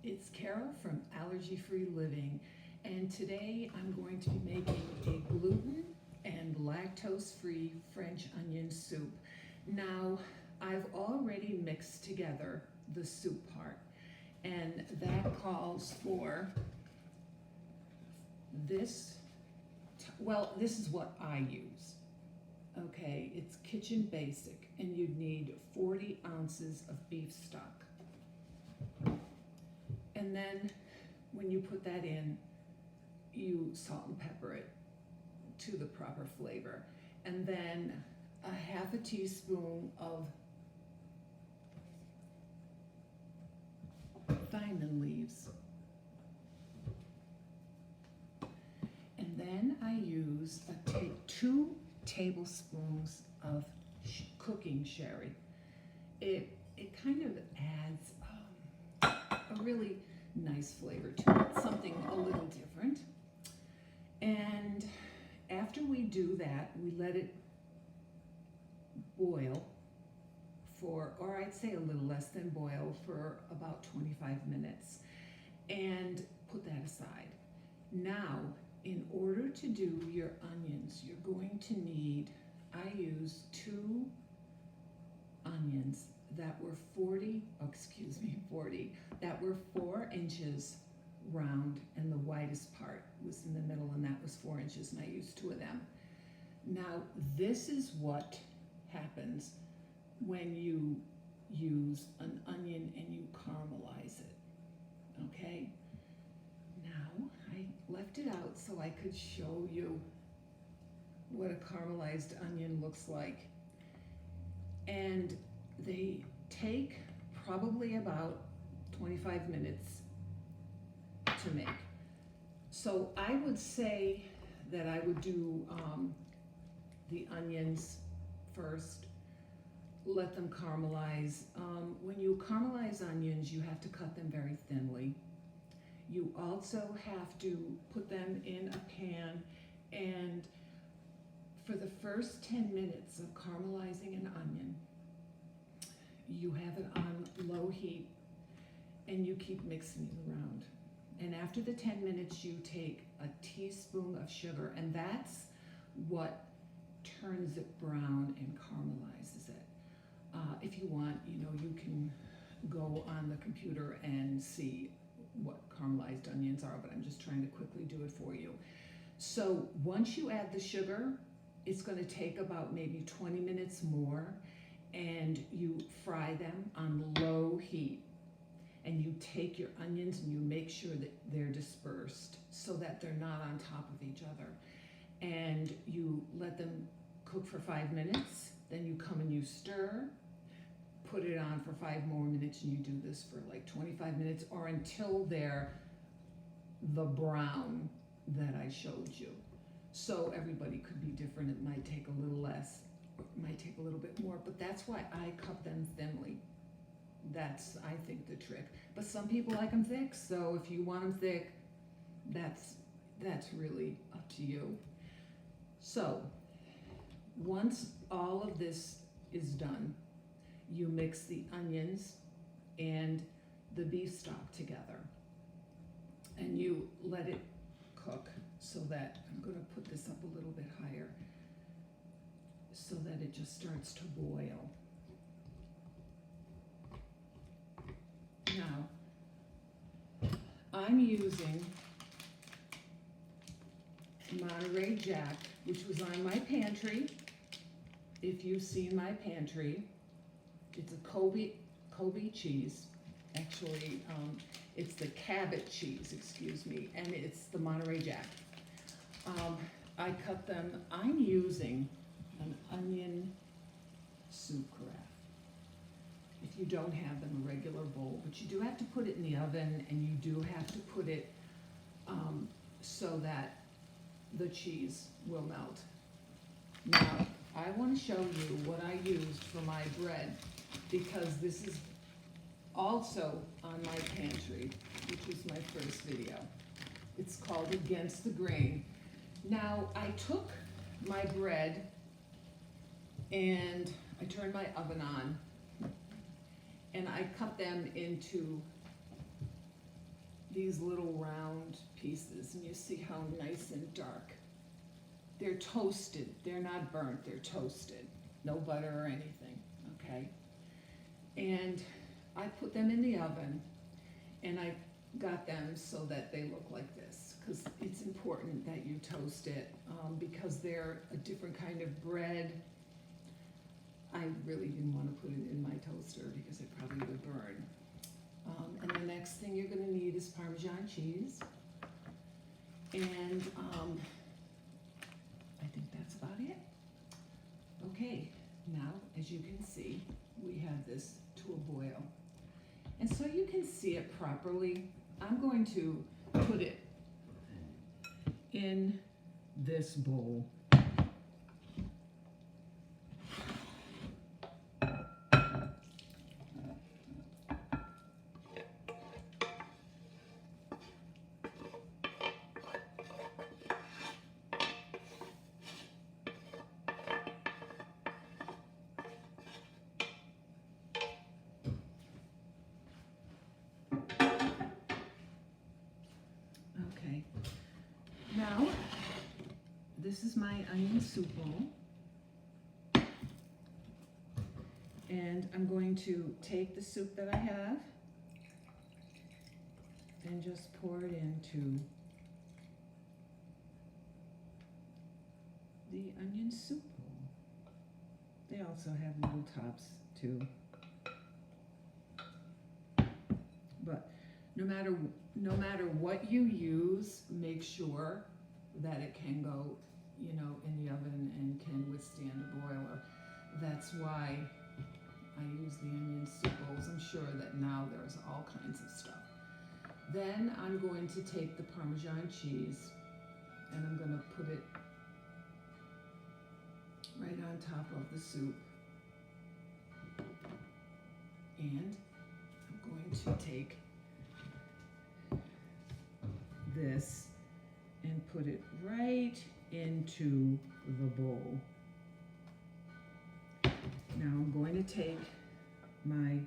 It's Carol from Allergy Free Living, and today I'm going to be making a gluten and lactose free French onion soup. Now, I've already mixed together the soup part, and that calls for this. Well, this is what I use. Okay, it's kitchen basic, and you'd need 40 ounces of beef stock. And then when you put that in, you salt and pepper it to the proper flavor. And then a half a teaspoon of thyme leaves. And then I use 2 tablespoons of cooking sherry. It kind of adds a really nice flavor to it, something a little different. And after we do that, we let it boil for, or I'd say a little less than boil, for about 25 minutes, and put that aside. Now, in order to do your onions, you're going to need, I use 2 onions that were 40, that were 4 inches round, and the widest part was in the middle, and that was 4 inches, and I used 2 of them. Now, this is what happens when you use an onion and you caramelize it, okay? Now, I left it out so I could show you what a caramelized onion looks like. And they take probably about 25 minutes to make. So I would say that I would do the onions first, let them caramelize. When you caramelize onions, you have to cut them very thinly. You also have to put them in a pan, and for the first 10 minutes of caramelizing an onion, you have it on low heat and you keep mixing it around. And after the 10 minutes, you take a teaspoon of sugar, and that's what turns it brown and caramelizes it. If you want, you can go on the computer and see what caramelized onions are, but I'm just trying to quickly do it for you. So once you add the sugar, it's going to take about maybe 20 minutes more, and you fry them on low heat. And you take your onions and you make sure that they're dispersed so that they're not on top of each other. And you let them cook for 5 minutes, then you come and you stir, put it on for 5 more minutes, and you do this for like 25 minutes or until they're the brown that I showed you. So everybody could be different. It might take a little less, or it might take a little bit more, but that's why I cut them thinly. That's, I think, the trick. But some people like them thick, so if you want them thick, that's really up to you. So once all of this is done, you mix the onions and the beef stock together, and you let it cook so that, I'm going to put this up a little bit higher so that it just starts to boil. Now, I'm using Monterey Jack, which was on my pantry. If you've seen my pantry, it's a Kobe cheese. Actually, it's the Cabot cheese, and it's the Monterey Jack. I cut them. I'm using an onion soup carafe. If you don't have them, a regular bowl, but you do have to put it in the oven, and you do have to put it so that the cheese will melt. Now, I want to show you what I used for my bread, because this is also on my pantry, which is my first video. It's called Against the Grain. Now, I took my bread and I turned my oven on, and I cut them into these little round pieces, and you see how nice and dark. They're toasted, they're not burnt, they're toasted. No butter or anything, okay? And I put them in the oven, and I got them so that they look like this, because it's important that you toast it, because they're a different kind of bread. I really didn't want to put it in my toaster because it probably would burn. And the next thing you're going to need is Parmesan cheese. And I think that's about it. Okay, now as you can see, we have this to a boil. And so you can see it properly, I'm going to put it in this bowl. Okay, now this is my onion soup bowl, and I'm going to take the soup that I have and just pour it into the onion soup bowl. They also have little tops too, but no matter what you use, make sure that it can go, you know, in the oven and can withstand a broiler. That's why I use the onion soup bowls. I'm sure that now there's all kinds of stuff. Then I'm going to take the Parmesan cheese and I'm going to put it right on top of the soup. And I'm going to take this and put it right into the bowl. Now I'm going to take my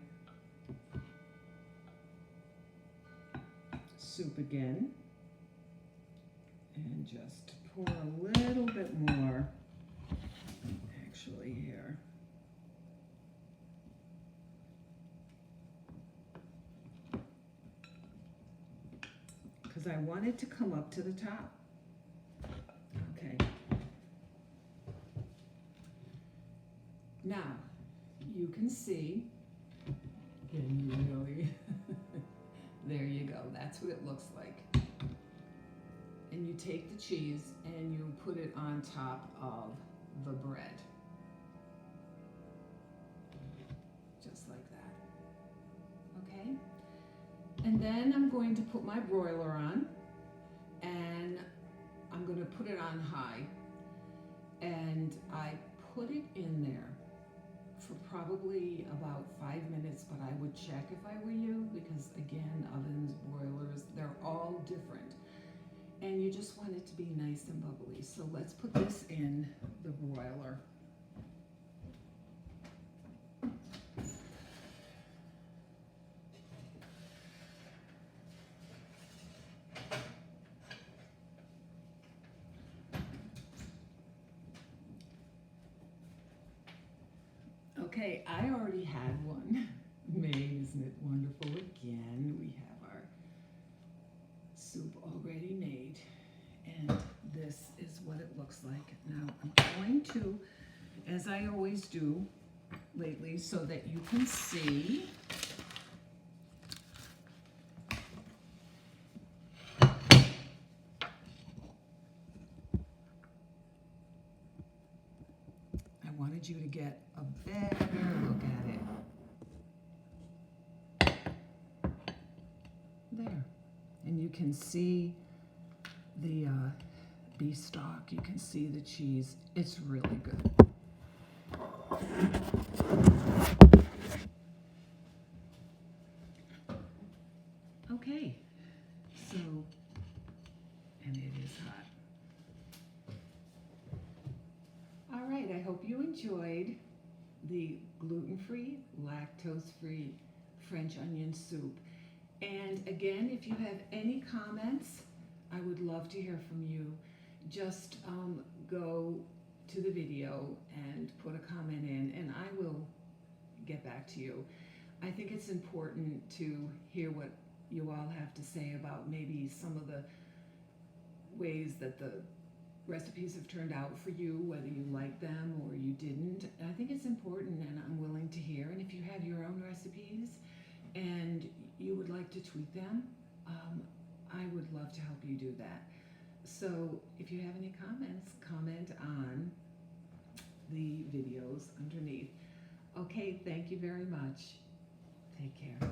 soup again and just pour a little bit more, actually here. Because I want it to come up to the top. Okay. Now, you can see, can you really? There you go, that's what it looks like. And you take the cheese and you put it on top of the bread. Just like that. Okay? And then I'm going to put my broiler on, and I'm going to put it on high, and I put it in there for probably about 5 minutes, but I would check if I were you, because again, ovens, broilers, they're all different, and you just want it to be nice and bubbly. So let's put this in the broiler. Okay, I already had one made. Isn't it wonderful? Again, we have our soup already made, and this is what it looks like. Now I'm going to, as I always do lately, so that you can see, I wanted you to get a better look at it. There. And you can see the beef stock, you can see the cheese. It's really good. Okay, so, and it is hot. All right, I hope you enjoyed the gluten-free, lactose-free French onion soup. And again, if you have any comments, I would love to hear from you. Just go to the video and put a comment in, and I will get back to you. I think it's important to hear what you all have to say about maybe some of the ways that the recipes have turned out for you, whether you like them or you didn't. I think it's important, and I'm willing to hear. And if you have your own recipes and you would like to tweak them, I would love to help you do that. So if you have any comments, comment on the videos underneath. Okay, thank you very much. Take care.